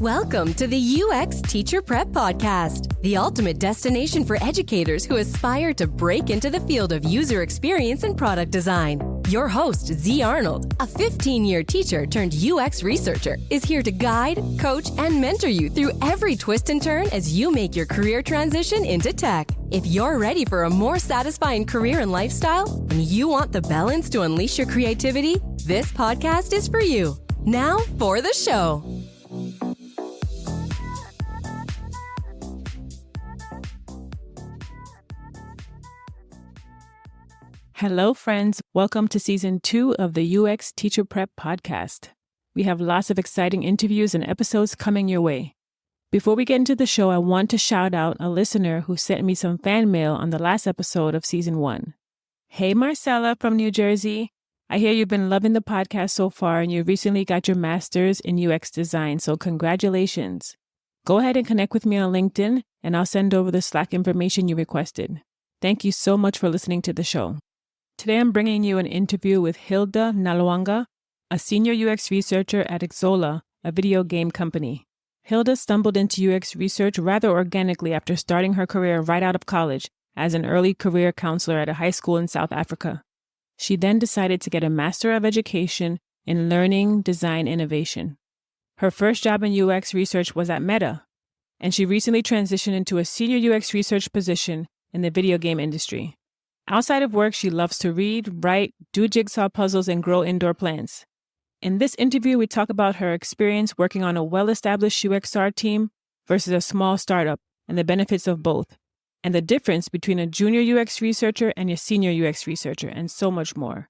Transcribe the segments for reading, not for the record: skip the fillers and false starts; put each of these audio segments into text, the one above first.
Welcome to the UX Teacher Prep Podcast, the ultimate destination for educators who aspire to break into the field of user experience and product design. Your host, Z Arnold, a 15-year teacher turned UX researcher, is here to guide, coach, and mentor you through every twist and turn as you make your career transition into tech. If you're ready for a more satisfying career and lifestyle, and you want the balance to unleash your creativity, this podcast is for you. Now for the show. Hello, friends. Welcome to Season 2 of the UX Teacher Prep Podcast. We have lots of exciting interviews and episodes coming your way. Before we get into the show, I want to shout out a listener who sent me some fan mail on the last episode of Season 1. Hey, Marcella from New Jersey. I hear you've been loving the podcast so far and you recently got your master's in UX design, so congratulations. Go ahead and connect with me on LinkedIn and I'll send over the Slack information you requested. Thank you so much for listening to the show. Today, I'm bringing you an interview with Hilda Nalwanga, a senior UX researcher at Xsolla, a video game company. Hilda stumbled into UX research rather organically after starting her career right out of college as an early career counselor at a high school in South Africa. She then decided to get a Master of Education in Learning Design Innovation. Her first job in UX research was at Meta, and she recently transitioned into a senior UX research position in the video game industry. Outside of work, she loves to read, write, do jigsaw puzzles, and grow indoor plants. In this interview, we talk about her experience working on a well-established UXR team versus a small startup and the benefits of both, and the difference between a junior UX researcher and a senior UX researcher, and so much more.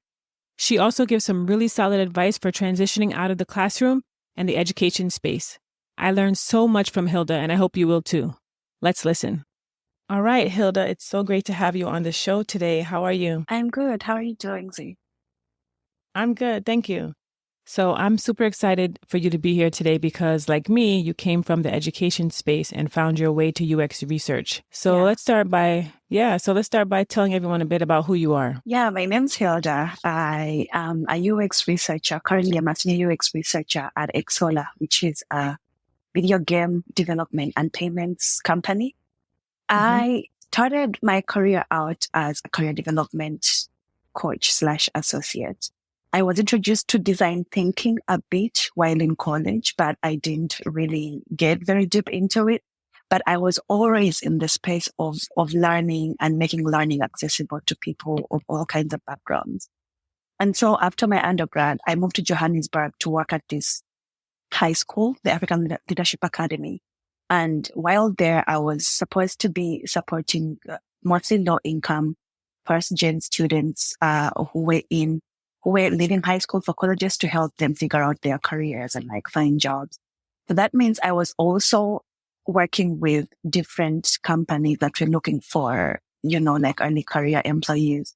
She also gives some really solid advice for transitioning out of the classroom and the education space. I learned so much from Hilda, and I hope you will too. Let's listen. All right, Hilda, it's so great to have you on the show today. How are you? I'm good. How are you doing, Z? I'm good. Thank you. So I'm super excited for you to be here today because, like me, you came from the education space and found your way to UX research. So let's start by telling everyone a bit about who you are. Yeah, my name's Hilda. I am a UX researcher. Currently, I'm a senior UX researcher at Xsolla, which is a video game development and payments company. I started my career out as a career development coach / associate. I was introduced to design thinking a bit while in college, but I didn't really get very deep into it. But I was always in the space of learning and making learning accessible to people of all kinds of backgrounds. And so after my undergrad, I moved to Johannesburg to work at this high school, the African Leadership Academy. And while there, I was supposed to be supporting mostly low-income first-gen students who were leaving high school for colleges to help them figure out their careers and find jobs. So that means I was also working with different companies that were looking for, early career employees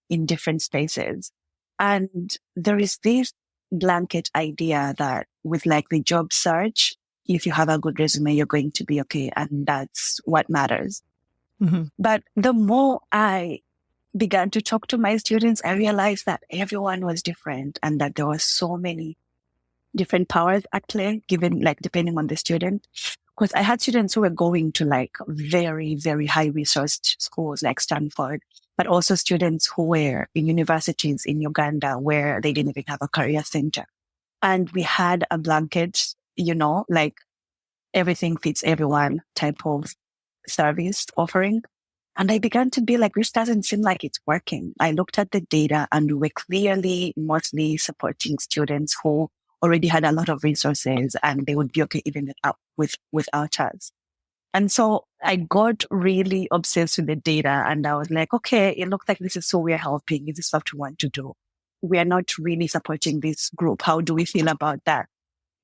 in different spaces. And there is this blanket idea that with the job search, if you have a good resume, you're going to be okay. And that's what matters. Mm-hmm. But the more I began to talk to my students, I realized that everyone was different and that there were so many different powers at play, given depending on the student. Because I had students who were going to very, very high resourced schools like Stanford, but also students who were in universities in Uganda where they didn't even have a career center. And we had a blanket, everything fits everyone type of service offering. And I began to be this doesn't seem like it's working. I looked at the data and we were clearly mostly supporting students who already had a lot of resources and they would be okay even without us. And so I got really obsessed with the data and I was like, okay, it looks like this is who we're helping. This is what we want to do. We are not really supporting this group. How do we feel about that?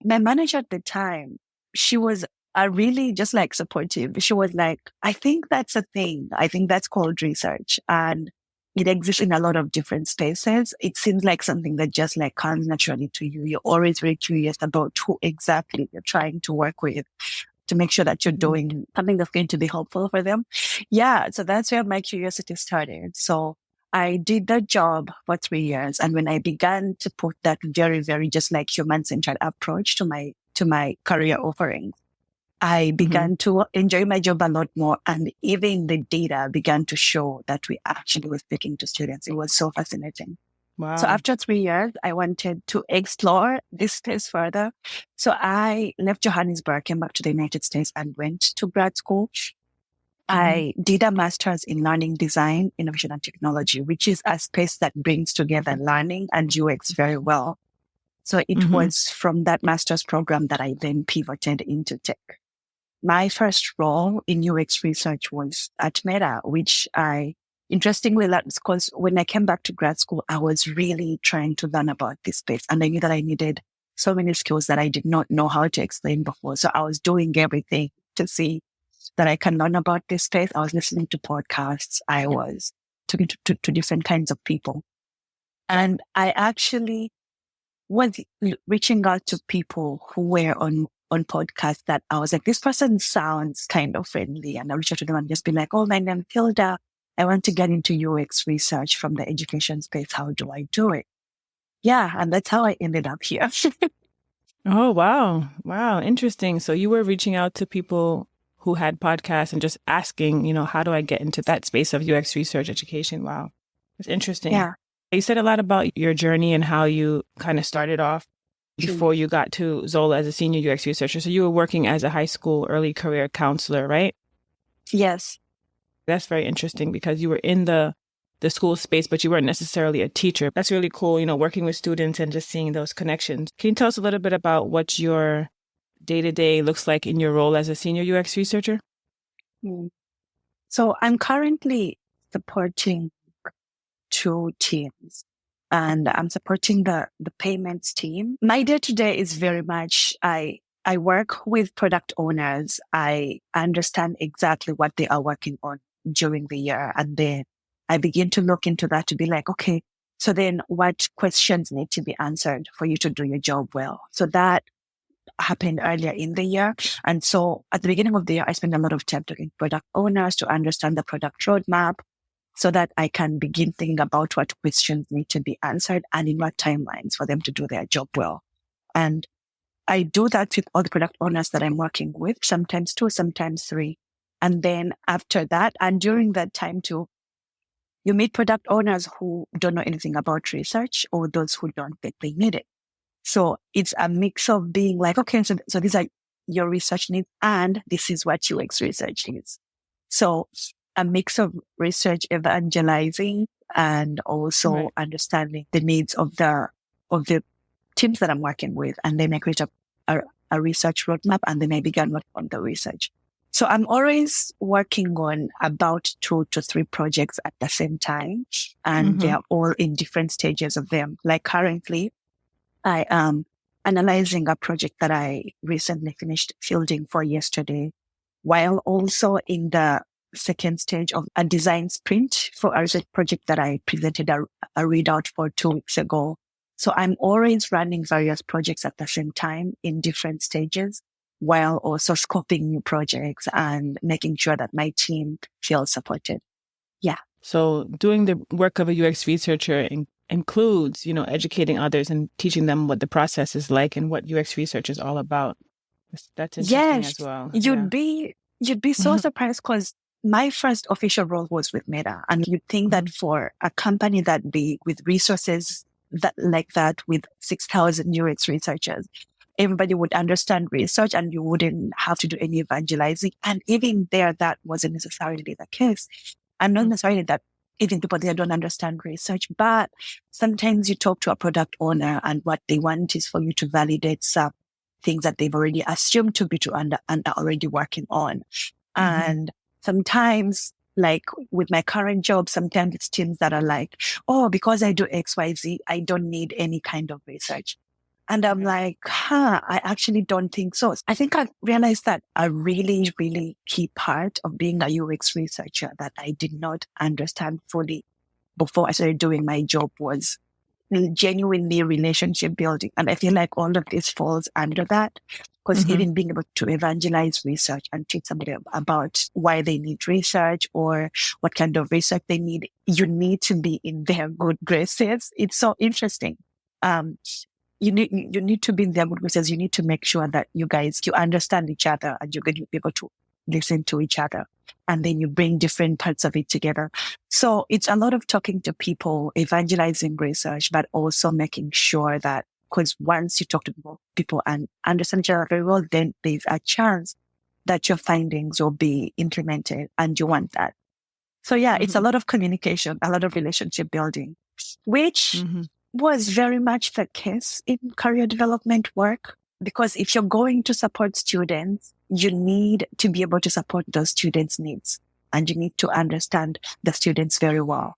My manager at the time, she was really just supportive. She was like, I think that's a thing. I think that's called research and it exists in a lot of different spaces. It seems like something that just comes naturally to you. You're always very curious about who exactly you're trying to work with to make sure that you're doing something that's going to be helpful for them. Yeah. So that's where my curiosity started. So I did that job for 3 years. And when I began to put that very, very just human-centered approach to to my career offerings, I began to enjoy my job a lot more. And even the data began to show that we actually were speaking to students. It was so fascinating. Wow. So after 3 years, I wanted to explore this space further. So I left Johannesburg, came back to the United States and went to grad school. I did a master's in learning design, innovation and technology, which is a space that brings together learning and UX very well. So it was from that master's program that I then pivoted into tech. My first role in UX research was at Meta, which I interestingly learned because when I came back to grad school, I was really trying to learn about this space. And I knew that I needed so many skills that I did not know how to explain before. So I was doing everything to see that I can learn about this space. I was listening to podcasts. I was talking to different kinds of people. And I actually was reaching out to people who were on podcasts that I was like, this person sounds kind of friendly. And I reach out to them and just be like, oh, my name is Hilda. I want to get into UX research from the education space. How do I do it? Yeah. And that's how I ended up here. Oh, wow. Wow. Interesting. So you were reaching out to people who had podcasts and just asking, how do I get into that space of UX research education? Wow. It's interesting. Yeah. You said a lot about your journey and how you kind of started off before you got to Xsolla as a senior UX researcher. So you were working as a high school early career counselor, right? Yes. That's very interesting because you were in the school space, but you weren't necessarily a teacher. That's really cool, working with students and just seeing those connections. Can you tell us a little bit about what your day-to-day looks like in your role as a senior UX researcher? So I'm currently supporting 2 teams, and I'm supporting the payments team. My day-to-day is very much, I work with product owners. I understand exactly what they are working on during the year. And then I begin to look into that to be like, okay, so then what questions need to be answered for you to do your job well? So that happened earlier in the year. And so at the beginning of the year, I spent a lot of time talking to product owners to understand the product roadmap so that I can begin thinking about what questions need to be answered and in what timelines for them to do their job well. And I do that with all the product owners that I'm working with, sometimes 2, sometimes 3. And then after that, and during that time too, you meet product owners who don't know anything about research or those who don't think they need it. So it's a mix of being like, okay, so these are your research needs and this is what UX research is. So a mix of research evangelizing and also understanding the needs of the teams that I'm working with. And then I create a research roadmap and then I began working on the research. So I'm always working on about 2 to 3 projects at the same time. And they're all in different stages of them. Like currently, I am analyzing a project that I recently finished fielding for yesterday, while also in the second stage of a design sprint for a research project that I presented a readout for 2 weeks ago. So I'm always running various projects at the same time in different stages, while also scoping new projects and making sure that my team feels supported. Yeah. So doing the work of a UX researcher includes, educating others and teaching them what the process is like and what UX research is all about. That's interesting as well. You'd be so surprised because my first official role was with Meta. And you'd think that for a company that big with resources like that with 6,000 UX researchers, everybody would understand research and you wouldn't have to do any evangelizing. And even there, that wasn't necessarily the case. And not necessarily that even people there don't understand research, but sometimes you talk to a product owner and what they want is for you to validate some things that they've already assumed to be true and are already working on. And sometimes, like with my current job, sometimes it's teams that are like, oh, because I do XYZ, I don't need any kind of research. And I'm like, I actually don't think so. I think I realized that a really, really key part of being a UX researcher that I did not understand fully before I started doing my job was genuinely relationship building. And I feel like all of this falls under that because even being able to evangelize research and teach somebody about why they need research or what kind of research they need, you need to be in their good graces. It's so interesting. you need to be in their good graces. You need to make sure that you understand each other and you're going to be able to listen to each other. And then you bring different parts of it together. So it's a lot of talking to people, evangelizing research, but also making sure that, because once you talk to people and understand each other very well, then there's a chance that your findings will be implemented, and you want that. So yeah, it's a lot of communication, a lot of relationship building, which was very much the case in career development work. Because if you're going to support students, you need to be able to support those students' needs, and you need to understand the students very well.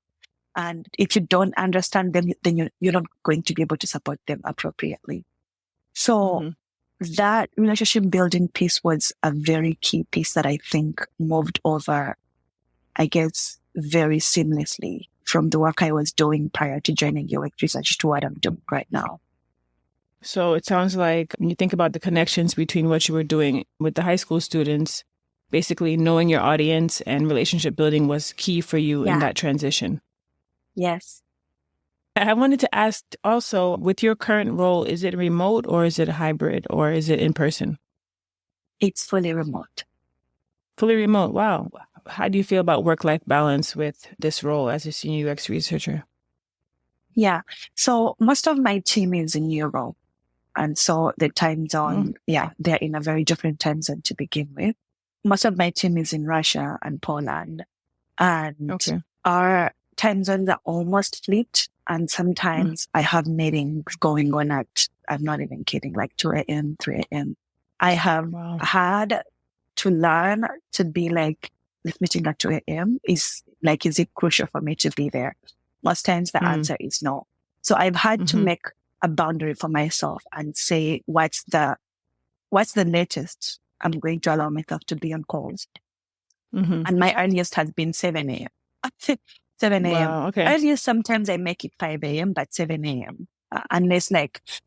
And if you don't understand them, then you're not going to be able to support them appropriately. So that relationship building piece was a very key piece that I think moved over, I guess, very seamlessly from the work I was doing prior to joining UX research to what I'm doing right now. So it sounds like when you think about the connections between what you were doing with the high school students, basically knowing your audience and relationship building was key for you in that transition. Yes. I wanted to ask also, with your current role, is it remote or is it hybrid or is it in person? It's fully remote. Fully remote. Wow. How do you feel about work-life balance with this role as a senior UX researcher? Yeah. So most of my team is in Europe. And so the time zone, they're in a very different time zone to begin with. Most of my team is in Russia and Poland. And our time zones are almost flipped. And sometimes I have meetings going on at, I'm not even kidding, like 2 a.m., 3 a.m. I have had to learn to be like, this meeting at 2 a.m. is it crucial for me to be there? Most times the answer is no. So I've had to make a boundary for myself and say, what's the latest I'm going to allow myself to be on calls. And my earliest has been 7 a.m. 7 a.m. Wow, okay. Earliest, sometimes I make it 5 a.m., but 7 a.m. Unless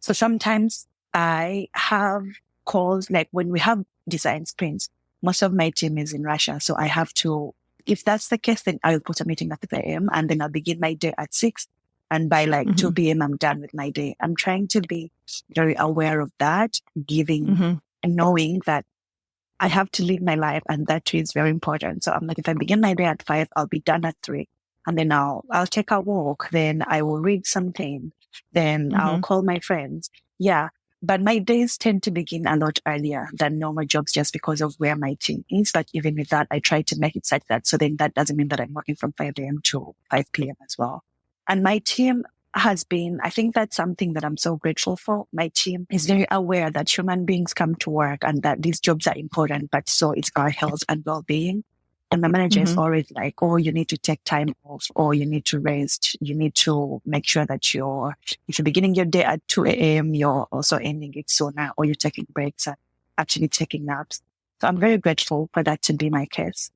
so sometimes I have calls, like when we have design sprints, most of my team is in Russia. So I have to, if that's the case, then I'll put a meeting at 3 a.m. and then I'll begin my day at 6. And by 2 p.m., I'm done with my day. I'm trying to be very aware of that, giving and knowing that I have to live my life, and that too is very important. So I'm like, if I begin my day at 5, I'll be done at 3. And then I'll take a walk. Then I will read something. Then I'll call my friends. Yeah. But my days tend to begin a lot earlier than normal jobs just because of where my team is. But even with that, I try to make it such that, so then that doesn't mean that I'm working from 5 a.m. to 5 p.m. as well. And my team has been, I think that's something that I'm so grateful for. My team is very aware that human beings come to work and that these jobs are important, but so is our health and well-being. And my manager is always like, oh, you need to take time off, or you need to rest. You need to make sure that if you're beginning your day at 2 a.m., you're also ending it sooner, or you're taking breaks and actually taking naps. So I'm very grateful for that to be my case.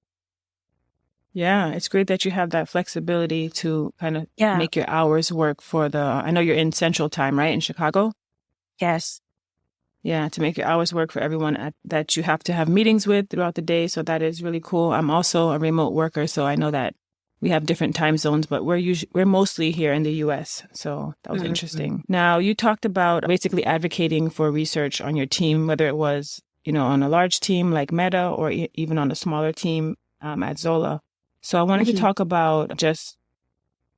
Yeah, it's great that you have that flexibility to kind of make your hours work for I know you're in Central Time, right? In Chicago? Yes. Yeah, to make your hours work for everyone that you have to have meetings with throughout the day. So that is really cool. I'm also a remote worker, so I know that we have different time zones, but we're mostly here in the US. So that was interesting. Now, you talked about basically advocating for research on your team, whether it was, on a large team like Meta or even on a smaller team at Xsolla. So I wanted to talk about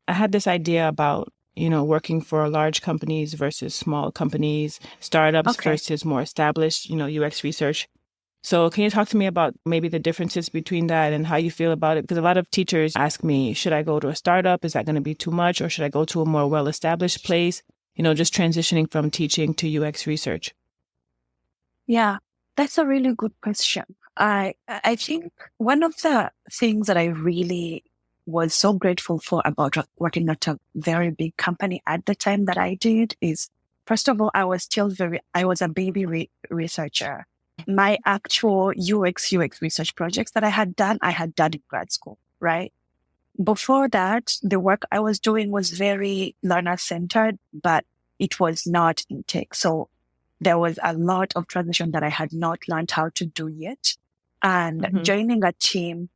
I had this idea about, working for large companies versus small companies, startups versus more established, UX research. So can you talk to me about maybe the differences between that and how you feel about it? Because a lot of teachers ask me, should I go to a startup? Is that going to be too much? Or should I go to a more well-established place? Just transitioning from teaching to UX research. Yeah, that's a really good question. I think one of the things that I really was so grateful for about working at a very big company at the time that I did is, first of all, I was a baby researcher. My actual UX research projects that I had done in grad school, right? Before that, the work I was doing was very learner-centered, but it was not in tech. So there was a lot of transition that I had not learned how to do yet. And joining a team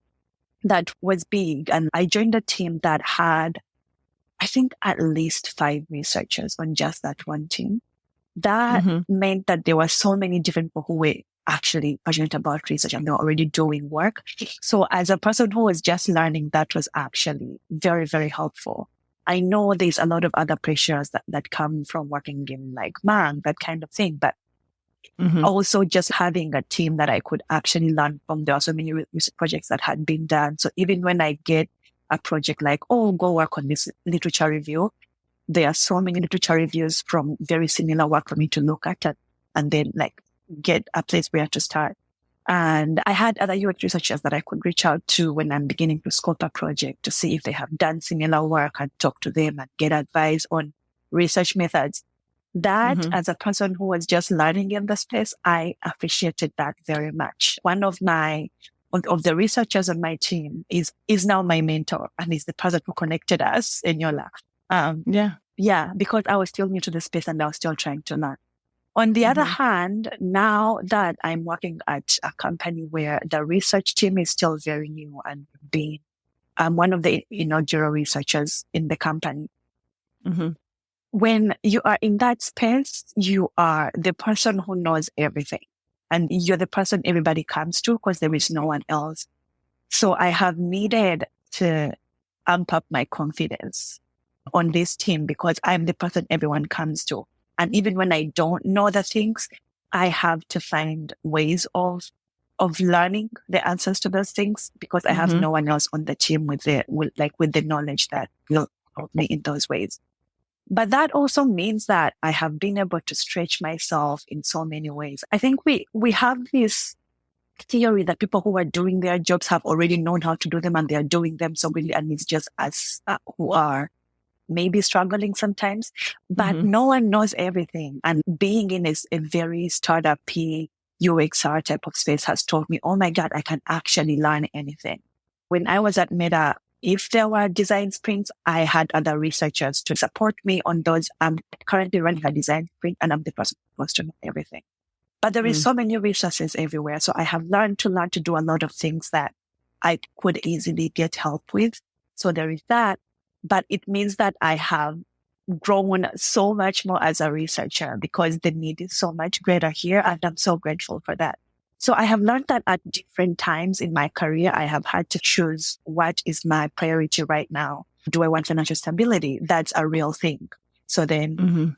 that was big, and I joined a team that had, I think, at least 5 researchers on just that one team. That meant that there were so many different people who were actually passionate about research and they were already doing work. So as a person who was just learning, that was actually very, very helpful. I know there's a lot of other pressures that come from working in like Mang, that kind of thing, but also just having a team that I could actually learn from. There are so many research projects that had been done. So even when I get a project like, oh, go work on this literature review, there are so many literature reviews from very similar work for me to look at it and then like get a place where to start. And I had other UX researchers that I could reach out to when I'm beginning to scope a project to see if they have done similar work and talk to them and get advice on research methods. That as a person who was just learning in the space, I appreciated that very much. One of the researchers on my team is now my mentor and is the person who connected us, Enyola. Yeah, because I was still new to the space and I was still trying to learn. On the other hand, now that I'm working at a company where the research team is still very new and I'm one of the inaugural researchers in the company. When you are in that space, you are the person who knows everything and you're the person everybody comes to because there is no one else. So I have needed to amp up my confidence on this team because I'm the person everyone comes to. And even when I don't know the things, I have to find ways of learning the answers to those things because I have no one else on the team with the knowledge that will help me in those ways. But that also means that I have been able to stretch myself in so many ways. I think we have this theory that people who are doing their jobs have already known how to do them and they are doing them so really, and it's just us who are maybe struggling sometimes, but no one knows everything. And being in a very startup-y UXR type of space has taught me, oh my God, I can actually learn anything. When I was at Meta, if there were design sprints, I had other researchers to support me on those. I'm currently running a design sprint and I'm the person who wants to know everything. But there is so many resources everywhere. So I have learned to do a lot of things that I could easily get help with. So there is that. But it means that I have grown so much more as a researcher because the need is so much greater here. And I'm so grateful for that. So I have learned that at different times in my career, I have had to choose what is my priority right now. Do I want financial stability? That's a real thing. So then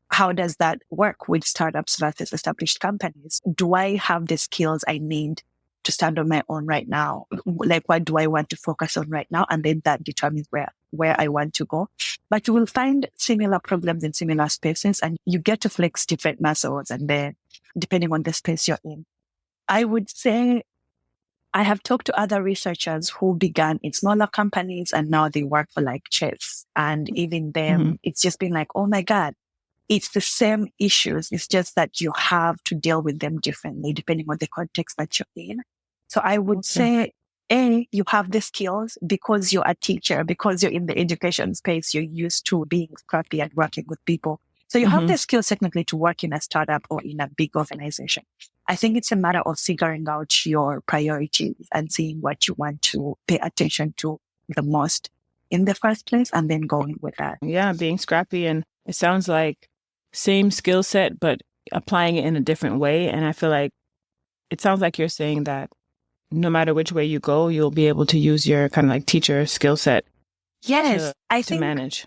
how does that work with startups versus established companies? Do I have the skills I need to stand on my own right now? Like, what do I want to focus on right now? And then that determines where I want to go. But you will find similar problems in similar spaces and you get to flex different muscles and then depending on the space you're in. I would say I have talked to other researchers who began in smaller companies and now they work for like chefs. And even them, it's just been like, oh my God, it's the same issues. It's just that you have to deal with them differently depending on the context that you're in. So I would say, you have the skills because you're a teacher, because you're in the education space, you're used to being scrappy and working with people. So you have the skills technically to work in a startup or in a big organization. I think it's a matter of figuring out your priorities and seeing what you want to pay attention to the most in the first place and then going with that. Yeah, being scrappy. And it sounds like same skill set, but applying it in a different way. And I feel like it sounds like you're saying that no matter which way you go, you'll be able to use your kind of like teacher skill set to manage.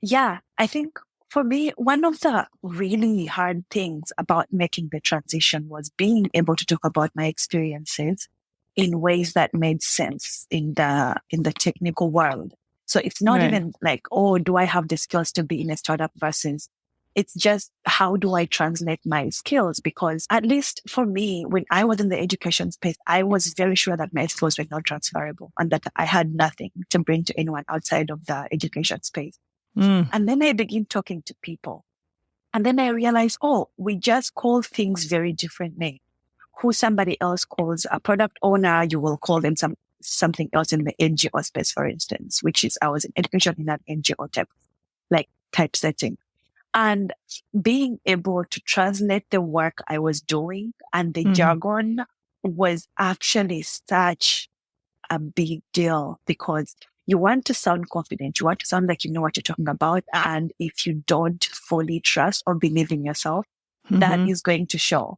Yeah, I think for me, one of the really hard things about making the transition was being able to talk about my experiences in ways that made sense in the technical world. So it's not even like, oh, do I have the skills to be in a startup versus it's just how do I translate my skills? Because at least for me, when I was in the education space, I was very sure that my skills were not transferable and that I had nothing to bring to anyone outside of the education space. And then I begin talking to people. And then I realized, oh, we just call things very differently. Who somebody else calls a product owner, you will call them something else in the NGO space, for instance, which is I was in education in an NGO type setting. And being able to translate the work I was doing and the jargon was actually such a big deal because you want to sound confident. You want to sound like you know what you're talking about. And if you don't fully trust or believe in yourself, that is going to show.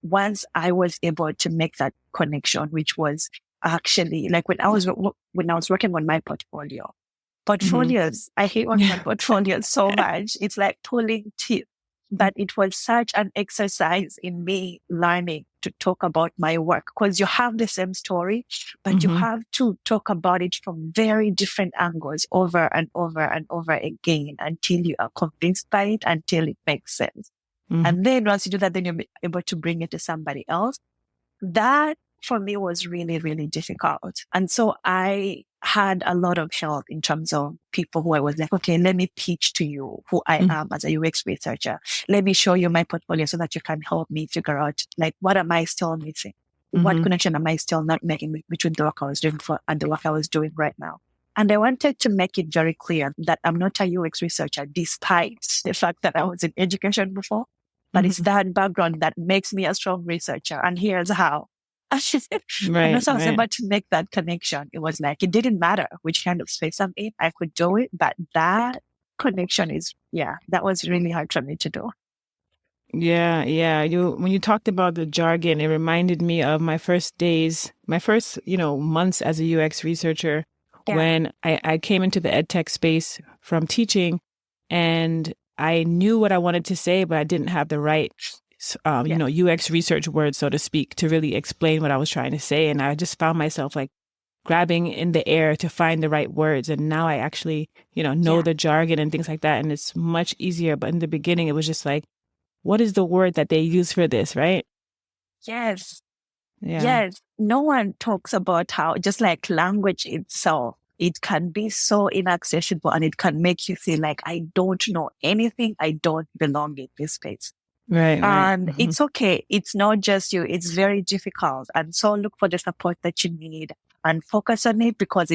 Once I was able to make that connection, which was actually like when I was working on my portfolios, I hate working on portfolios so much. It's like pulling teeth. But it was such an exercise in me learning to talk about my work, because you have the same story, but you have to talk about it from very different angles over and over and over again until you are convinced by it, until it makes sense. And then once you do that, then you're able to bring it to somebody else. That for me was really, really difficult. And so I had a lot of help in terms of people who I was like, okay, let me pitch to you who I am as a UX researcher. Let me show you my portfolio so that you can help me figure out, like, what am I still missing? What connection am I still not making between the work I was doing before and the work I was doing right now? And I wanted to make it very clear that I'm not a UX researcher, despite the fact that I was in education before. But it's that background that makes me a strong researcher. And here's how. And once I was able to make that connection, it was like, it didn't matter which kind of space I'm in, I could do it. But that connection that was really hard for me to do. Yeah. When you talked about the jargon, it reminded me of my first, months as a UX researcher when I came into the ed tech space from teaching, and I knew what I wanted to say, but I didn't have the right, UX research words, so to speak, to really explain what I was trying to say. And I just found myself like grabbing in the air to find the right words. And now I actually, know the jargon and things like that. And it's much easier. But in the beginning, it was just like, what is the word that they use for this, right? Yes. Yeah. Yes. No one talks about how, just like language itself, it can be so inaccessible and it can make you feel like, I don't know anything. I don't belong in this space. Right. And it's okay. It's not just you. It's very difficult. And so look for the support that you need and focus on it, because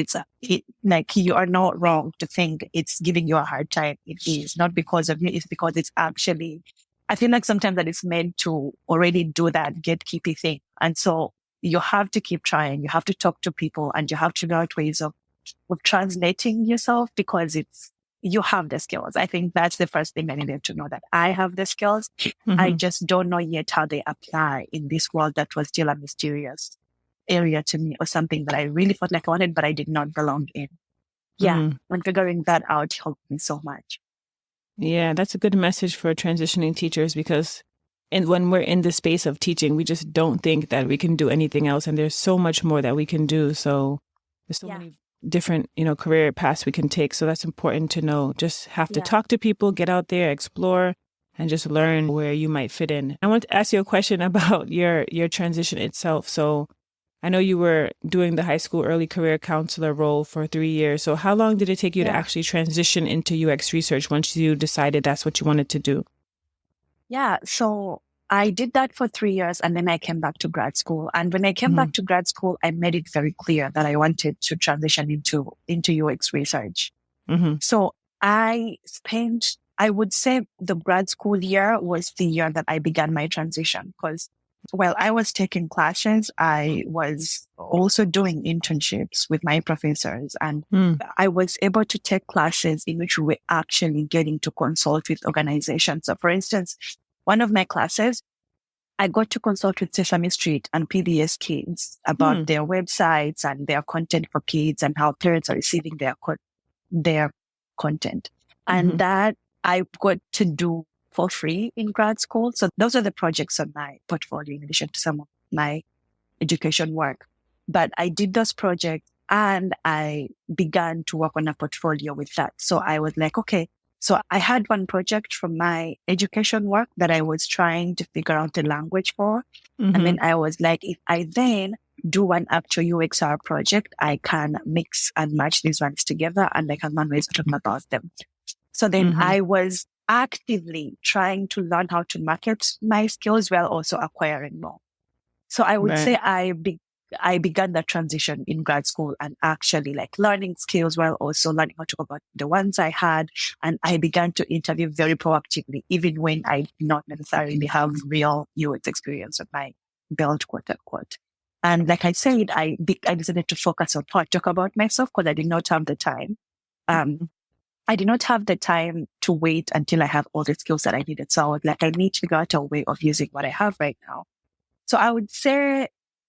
like you are not wrong to think it's giving you a hard time. It is not because of you. It's because it's actually, I feel like sometimes that it's meant to already do that gatekeeping thing. And so you have to keep trying. You have to talk to people and you have to figure out ways of translating yourself, because you have the skills. I think that's the first thing I needed to know, that I have the skills. I just don't know yet how they apply in this world that was still a mysterious area to me, or something that I really felt like I wanted, but I did not belong in. And figuring that out helped me so much. Yeah, that's a good message for transitioning teachers, because when we're in the space of teaching, we just don't think that we can do anything else. And there's so much more that we can do. So there's so many different, career paths we can take. So that's important to know. Just have to talk to people, get out there, explore, and just learn where you might fit in. I want to ask you a question about your transition itself. So I know you were doing the high school early career counselor role for 3 years. So how long did it take you to actually transition into UX research once you decided that's what you wanted to do? Yeah. So I did that for 3 years, and then I came back to grad school. And when I came back to grad school, I made it very clear that I wanted to transition into UX research. So I would say the grad school year was the year that I began my transition, because while I was taking classes, I was also doing internships with my professors, and I was able to take classes in which we were actually getting to consult with organizations. So for instance, one of my classes, I got to consult with Sesame Street and PBS Kids about their websites and their content for kids and how parents are receiving their content. And that I got to do for free in grad school. So those are the projects on my portfolio, in addition to some of my education work. But I did those projects and I began to work on a portfolio with that. So I was like, okay, so I had one project from my education work that I was trying to figure out the language for. And then I was like, if I then do an actual UXR project, I can mix and match these ones together and I can learn ways to talk about them. So then I was actively trying to learn how to market my skills while also acquiring more. So I would say I began that transition in grad school and actually like learning skills while also learning how to talk about the ones I had. And I began to interview very proactively, even when I did not necessarily have real UX experience on my belt, quote unquote. And like I said, I decided to focus on how I talk about myself because I did not have the time. I did not have the time to wait until I have all the skills that I needed. So I was like, I need to figure out a way of using what I have right now. So I would say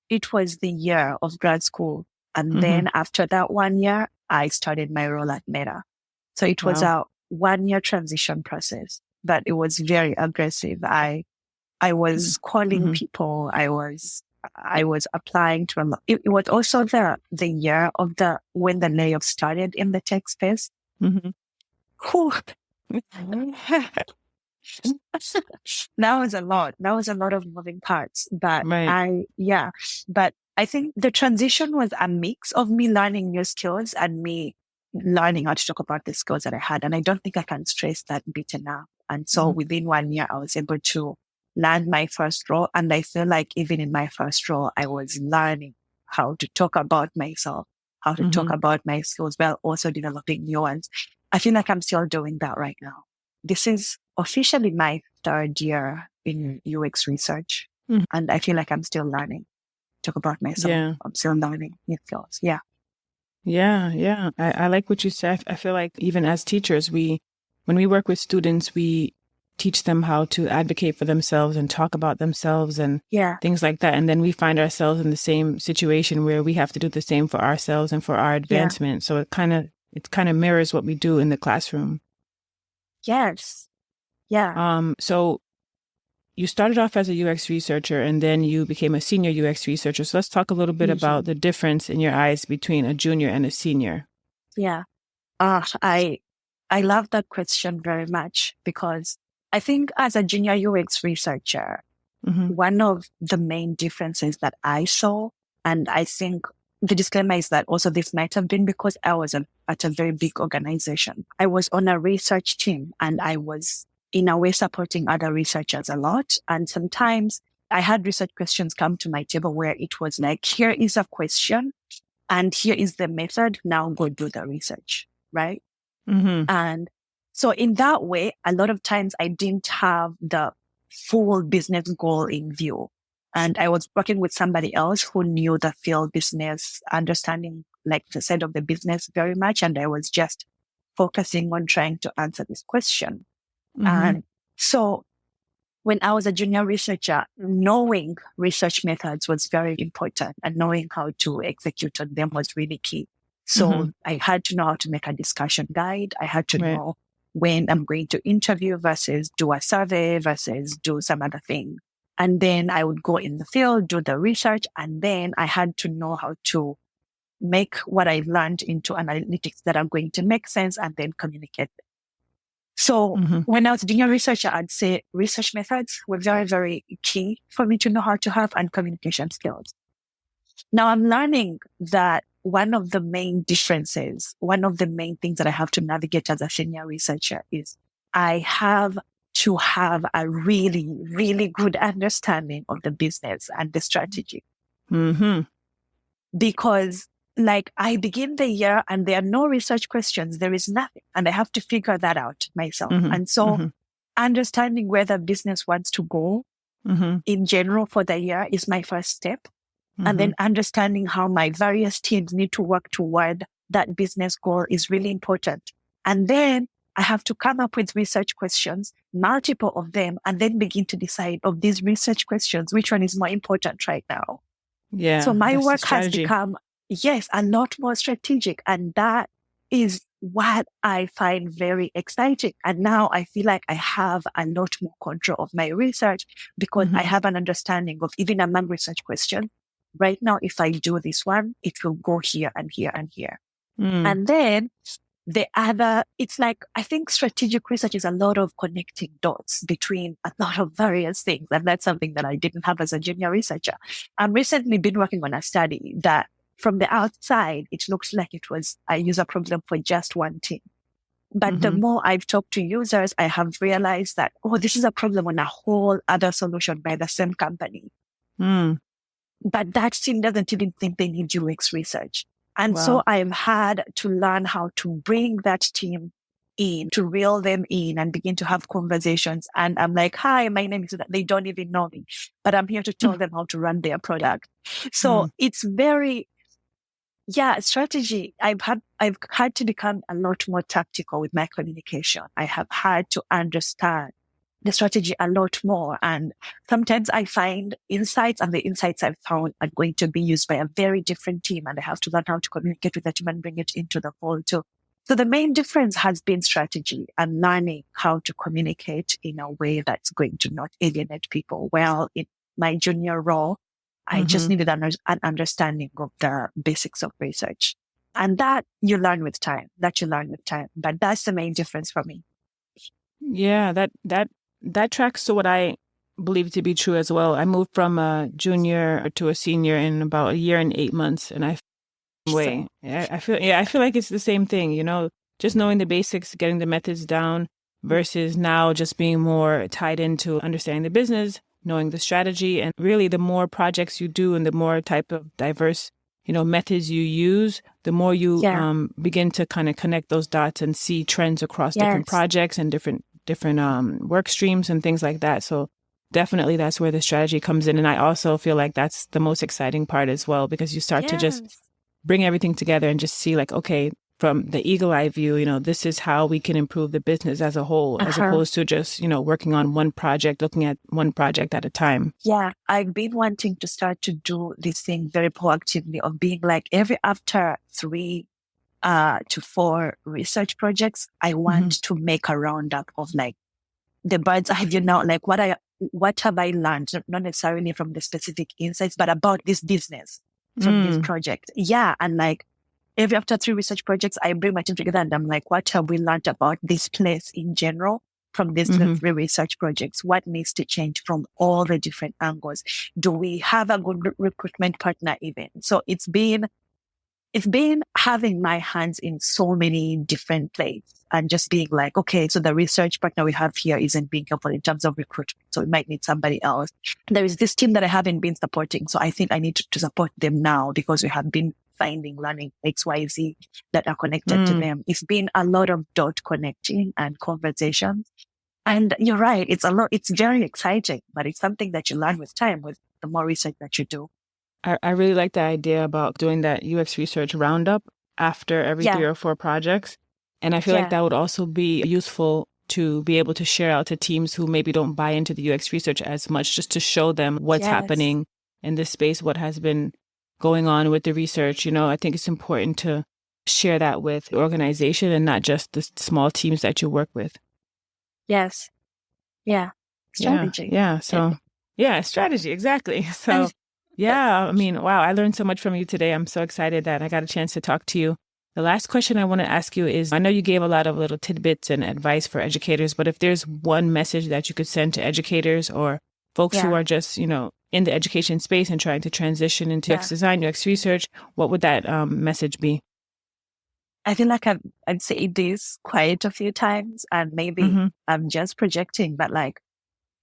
it was the year of grad school. And then after that 1 year, I started my role at Meta. So it was a 1 year transition process, but it was very aggressive. I was calling people. I was applying to a lot. It was also the year of when the layoff started in the tech space. Whew. That was a lot. That was a lot of moving parts. But but I think the transition was a mix of me learning new skills and me learning how to talk about the skills that I had. And I don't think I can stress that bit enough. And so within 1 year, I was able to land my first role. And I feel like even in my first role, I was learning how to talk about myself, how to talk about my skills, while also developing new ones. I feel like I'm still doing that right now. This is officially my 3rd year in UX research. And I feel like I'm still learning. Talk about myself. Yeah. I'm still learning new skills. Yeah. Yeah. I like what you said. I feel like even as teachers, when we work with students, we teach them how to advocate for themselves and talk about themselves and things like that. And then we find ourselves in the same situation where we have to do the same for ourselves and for our advancement. So it kind of mirrors what we do in the classroom. Yes. Yeah. So you started off as a UX researcher and then you became a senior UX researcher. So let's talk a little bit about the difference in your eyes between a junior and a senior. Yeah. I love that question very much because I think as a junior UX researcher, one of the main differences that I saw, and I think the disclaimer is that also this might have been because I was at a very big organization. I was on a research team and I was in a way supporting other researchers a lot. And sometimes I had research questions come to my table where it was like, here is a question and here is the method. Now go do the research, right? And so in that way, a lot of times I didn't have the full business goal in view. And I was working with somebody else who knew the field business, understanding like the side of the business very much. And I was just focusing on trying to answer this question. And so when I was a junior researcher, knowing research methods was very important and knowing how to execute on them was really key. So I had to know how to make a discussion guide. I had to know when I'm going to interview versus do a survey versus do some other thing. And then I would go in the field, do the research, and then I had to know how to make what I learned into analytics that are going to make sense and then communicate. So when I was a junior researcher, I'd say research methods were very, very key for me to know how to have and communication skills. Now I'm learning that one of the main differences, one of the main things that I have to navigate as a senior researcher is I have to have a really, really good understanding of the business and the strategy. Because like I begin the year and there are no research questions, there is nothing. And I have to figure that out myself. And so understanding where the business wants to go in general for the year is my first step. And then understanding how my various teams need to work toward that business goal is really important. And then I have to come up with research questions, multiple of them, and then begin to decide of these research questions, which one is more important right now. Yeah. So my work has become, a lot more strategic. And that is what I find very exciting. And now I feel like I have a lot more control of my research because I have an understanding of even among research questions. Right now, if I do this one, it will go here and here and here. And then the other, it's like, I think strategic research is a lot of connecting dots between a lot of various things. And that's something that I didn't have as a junior researcher. I've recently been working on a study that from the outside, it looks like it was a user problem for just one team. But the more I've talked to users, I have realized that, this is a problem on a whole other solution by the same company. But that team doesn't even think they need UX research. And so I've had to learn how to bring that team in, to reel them in and begin to have conversations. And I'm like, hi, my name is that. They don't even know me, but I'm here to tell them how to run their product. So it's very, strategy. I've had to become a lot more tactical with my communication. I have had to understand the strategy a lot more. And sometimes I find insights, and the insights I've found are going to be used by a very different team. And I have to learn how to communicate with that team and bring it into the fold too. So the main difference has been strategy and learning how to communicate in a way that's going to not alienate people. Well, in my junior role, I just needed an understanding of the basics of research. And that you learn with time, But that's the main difference for me. Yeah, that tracks to what I believe to be true as well. I moved from a junior to a senior in about a year and 8 months, and I feel like it's the same thing, just knowing the basics, getting the methods down versus now just being more tied into understanding the business, knowing the strategy, and really the more projects you do and the more type of diverse, methods you use, the more you begin to kind of connect those dots and see trends across different projects and different work streams and things like that. So definitely that's where the strategy comes in. And I also feel like that's the most exciting part as well, because you start to just bring everything together and just see like, okay, from the eagle eye view, this is how we can improve the business as a whole, as opposed to just, working on one project, looking at one project at a time. Yeah, I've been wanting to start to do this thing very proactively of being like after 3 to 4 research projects, I want to make a roundup of like the bird's eye view now, like what have I learned, not necessarily from the specific insights, but about this business from this project. Yeah. And like after 3 research projects, I bring my team together and I'm like, what have we learned about this place in general from these 3 research projects? What needs to change from all the different angles? Do we have a good recruitment partner even? So it's been having my hands in so many different places and just being like, okay, so the research partner we have here isn't being helpful in terms of recruitment. So we might need somebody else. There is this team that I haven't been supporting. So I think I need to support them now because we have been learning XYZ that are connected to them. It's been a lot of dot connecting and conversations. And you're right. It's very exciting, but it's something that you learn with time, with the more research that you do. I really like the idea about doing that UX research roundup after every 3 or 4 projects. And I feel like that would also be useful to be able to share out to teams who maybe don't buy into the UX research as much, just to show them what's happening in this space, what has been going on with the research. I think it's important to share that with the organization and not just the small teams that you work with. Yes. Yeah. Strategy. Yeah. So, strategy. Exactly. So, I mean, wow, I learned so much from you today. I'm so excited that I got a chance to talk to you. The last question I want to ask you is, I know you gave a lot of little tidbits and advice for educators, but if there's one message that you could send to educators or folks who are just, in the education space and trying to transition into UX design, UX research, what would that message be? I feel like I'd say this quite a few times, and maybe I'm just projecting, but like,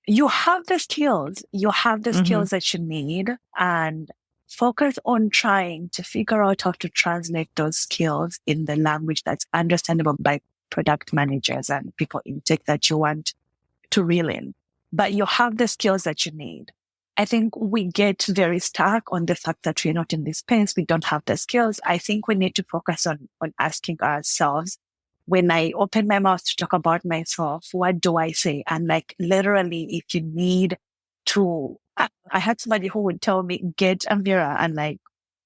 you have the skills. You have the skills that you need, and focus on trying to figure out how to translate those skills in the language that's understandable by product managers and people in tech that you want to reel in. But you have the skills that you need. I think we get very stuck on the fact that we're not in this space. We don't have the skills. I think we need to focus on asking ourselves, when I open my mouth to talk about myself, what do I say? And like, literally, if you need to, I had somebody who would tell me, get a mirror and like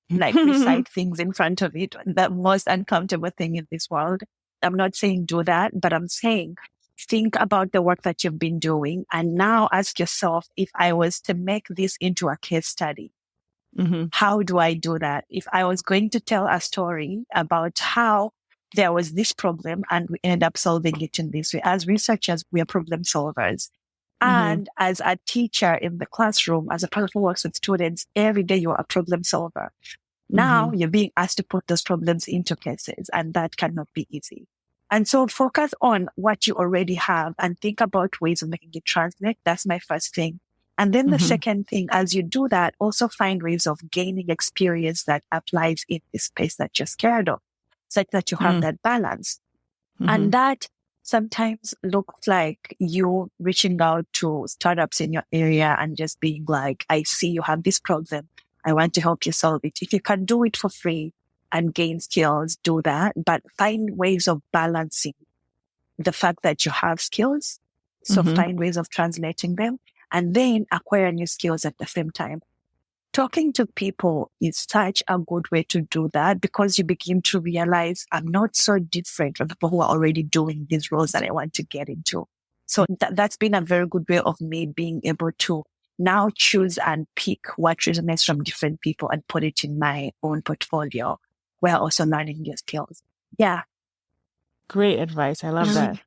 recite things in front of it. The most uncomfortable thing in this world. I'm not saying do that, but I'm saying think about the work that you've been doing. And now ask yourself, if I was to make this into a case study, how do I do that? If I was going to tell a story about how there was this problem and we ended up solving it in this way. As researchers, we are problem solvers. And as a teacher in the classroom, as a person who works with students, every day you're a problem solver. Now you're being asked to put those problems into cases, and that cannot be easy. And so focus on what you already have and think about ways of making it translate. That's my first thing. And then the second thing, as you do that, also find ways of gaining experience that applies in the space that you're scared of, such that you have that balance. And that sometimes looks like you reaching out to startups in your area and just being like, I see you have this problem. I want to help you solve it. If you can do it for free and gain skills, do that, but find ways of balancing the fact that you have skills. So find ways of translating them and then acquire new skills at the same time. Talking to people is such a good way to do that because you begin to realize I'm not so different from people who are already doing these roles that I want to get into. So that's been a very good way of me being able to now choose and pick what resonates from different people and put it in my own portfolio while also learning new skills. Yeah. Great advice. I love that.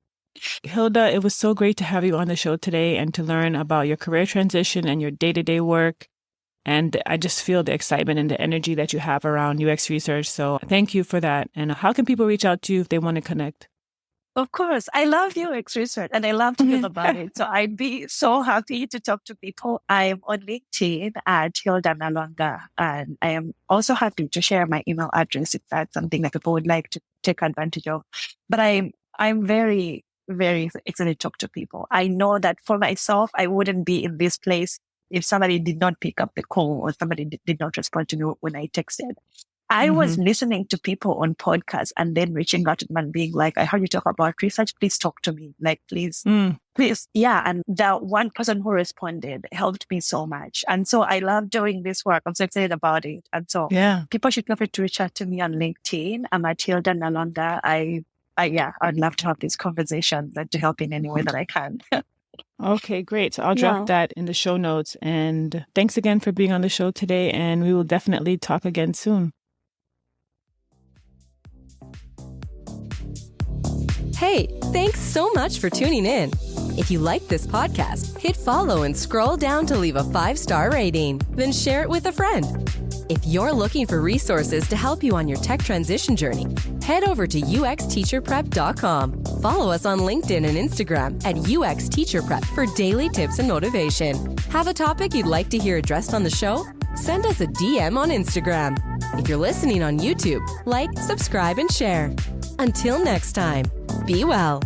Hilda, it was so great to have you on the show today and to learn about your career transition and your day-to-day work. And I just feel the excitement and the energy that you have around UX research. So thank you for that. And how can people reach out to you if they want to connect? Of course. I love UX research and I love to hear about it. So I'd be so happy to talk to people. I am on LinkedIn at Hilda Nalwanga. And I am also happy to share my email address if that's something that people would like to take advantage of. But I'm very, very excited to talk to people. I know that for myself, I wouldn't be in this place if somebody did not pick up the call or somebody did not respond to me when I texted. I was listening to people on podcasts and then reaching out to them and being like, I heard you talk about research. Please talk to me. Like, please. Yeah. And the one person who responded helped me so much. And so I love doing this work. I'm so excited about it. And so people should feel free to reach out to me on LinkedIn. I'm at Hilda Nalwanga. I'd love to have this conversation and to help in any way that I can. Okay, great. So I'll drop that in the show notes. And thanks again for being on the show today. And we will definitely talk again soon. Hey, thanks so much for tuning in. If you like this podcast, hit follow and scroll down to leave a 5-star rating. Then share it with a friend. If you're looking for resources to help you on your tech transition journey, head over to uxteacherprep.com. Follow us on LinkedIn and Instagram at uxteacherprep for daily tips and motivation. Have a topic you'd like to hear addressed on the show? Send us a DM on Instagram. If you're listening on YouTube, like, subscribe, and share. Until next time, be well.